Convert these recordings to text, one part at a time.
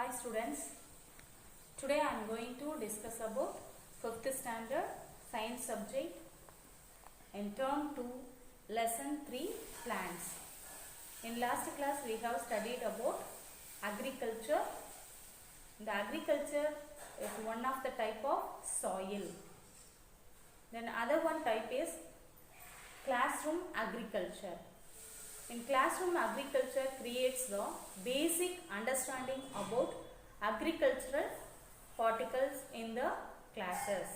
Hi students, today I am going to discuss about 5th standard science subject in term 2 lesson 3 plants. In last class we have studied about agriculture. The agriculture is one of the type of soil. Then other one type is classroom agriculture. In classroom agriculture creates the basic understanding about agricultural particles in the classes.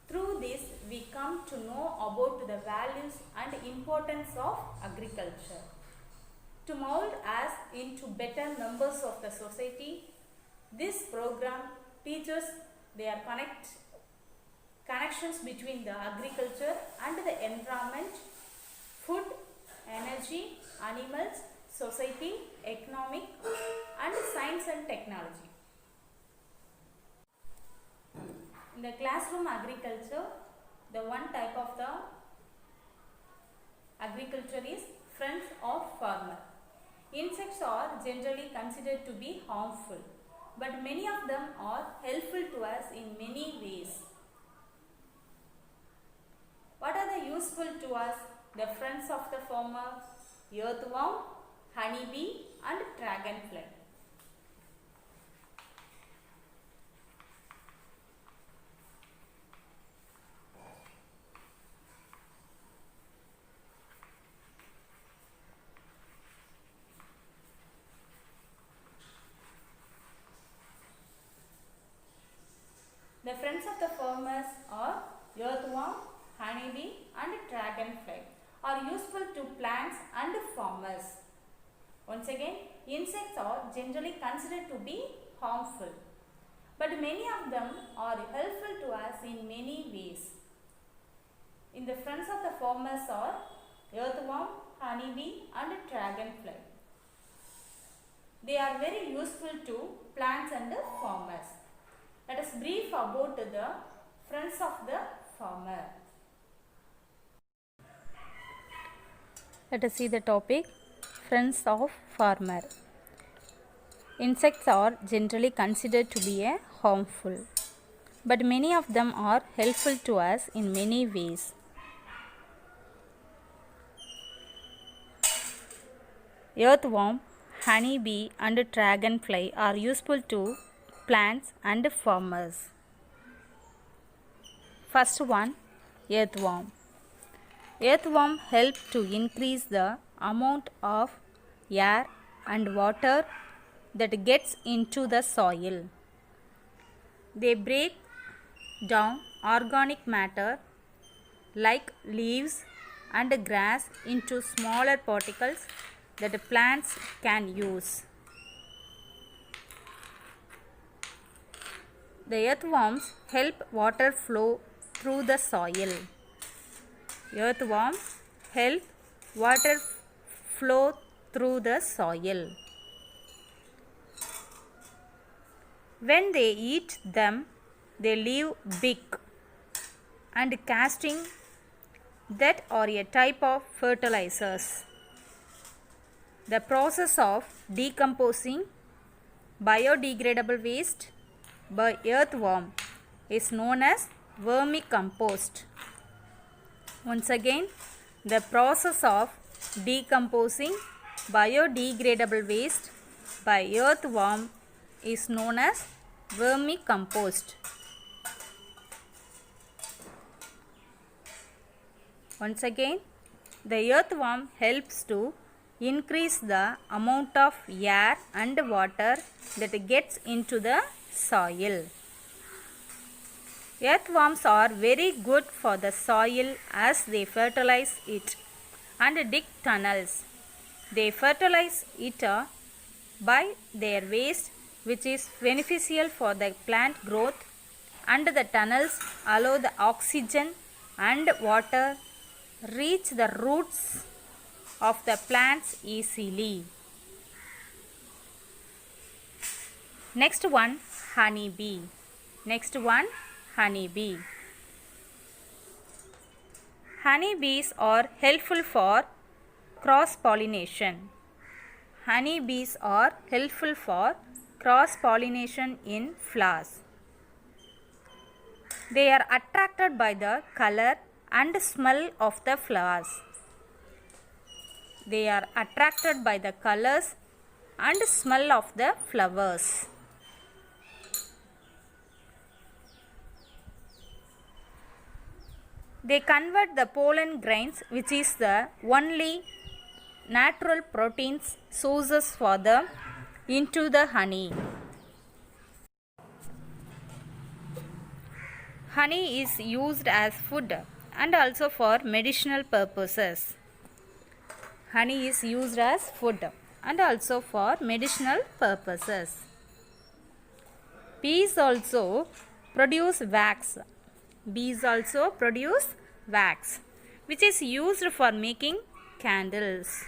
Through this we come to know about the values and importance of agriculture. To mold us into better members of the society, this program teaches their connections between the agriculture and the environment, food, energy, animals, society, economic and science and technology. In the classroom agriculture, the one type of the agriculture is friends of farmer. Insects are generally considered to be harmful, but many of them are helpful to us in many ways. What are the useful to us? The friends of the farmer, earthworm, honeybee and dragonfly. The friends of the farmers are earthworm, honeybee and dragonfly are useful to plants and farmers. Once again, insects are generally considered to be harmful, but many of them are helpful to us in many ways. In the friends of the farmers are earthworm, honeybee and dragonfly. They are very useful to plants and farmers. Let us brief about the friends of the farmer. Let us see the topic, friends of farmer. Insects are generally considered to be harmful, but many of them are helpful to us in many ways. Earthworm, honeybee and dragonfly are useful to plants and farmers. First one, earthworm. Earthworm help to increase the amount of air and water that gets into the soil. They break down organic matter like leaves and grass into smaller particles that plants can use. The earthworms help water flow through the soil. Earthworms help water flow through the soil. When they eat them, they leave beak and casting that are a type of fertilizers. The process of decomposing biodegradable waste by earthworm is known as vermicompost. Once again, the process of decomposing biodegradable waste by earthworm is known as vermicompost. Once again, the earthworm helps to increase the amount of air and water that gets into the soil. Earthworms are very good for the soil as they fertilize it and dig tunnels. They fertilize it by their waste, which is beneficial for the plant growth, and the tunnels allow the oxygen and water reach the roots of the plants easily. Next one, honeybee. Honeybees are helpful for cross pollination. honey bees are helpful for cross-pollination in flowers. They are attracted by the color and smell of the flowers. They are attracted by the colors and smell of the flowers. They convert the pollen grains, which is the only natural proteins sources for them, into the honey. Honey is used as food and also for medicinal purposes. Honey is used as food and also for medicinal purposes. Bees also produce wax. Bees also produce wax, which is used for making candles.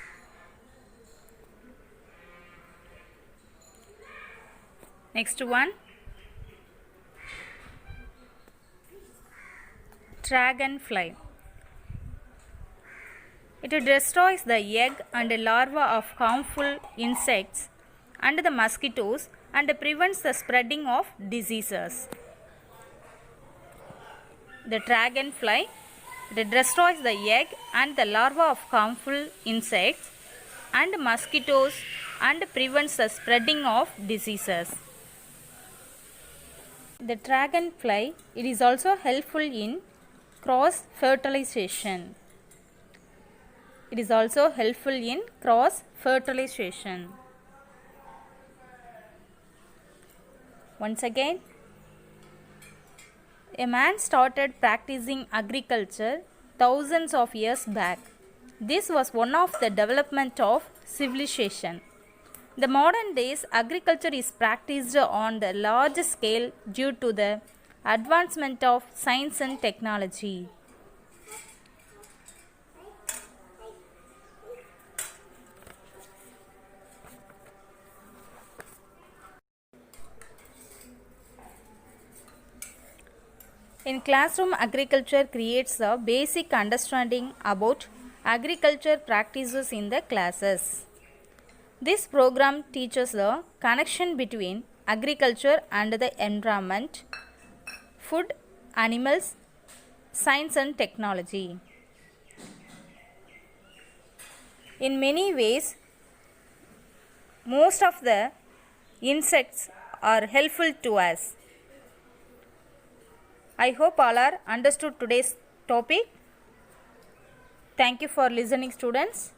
Next one, dragonfly. It destroys the egg and larva of harmful insects and the mosquitoes and prevents the spreading of diseases. The dragonfly, it destroys the egg and the larva of harmful insects and mosquitoes and prevents the spreading of diseases. The dragonfly, it is also helpful in cross fertilization. It is also helpful in cross fertilization. Once again, a man started practicing agriculture thousands of years back. This was one of the development of civilization. The modern days, agriculture is practiced on the large scale due to the advancement of science and technology. In classroom, agriculture creates a basic understanding about agriculture practices in the classes. This program teaches the connection between agriculture and the environment, food, animals, science and technology. In many ways, most of the insects are helpful to us. I hope all are understood today's topic. Thank you for listening, students.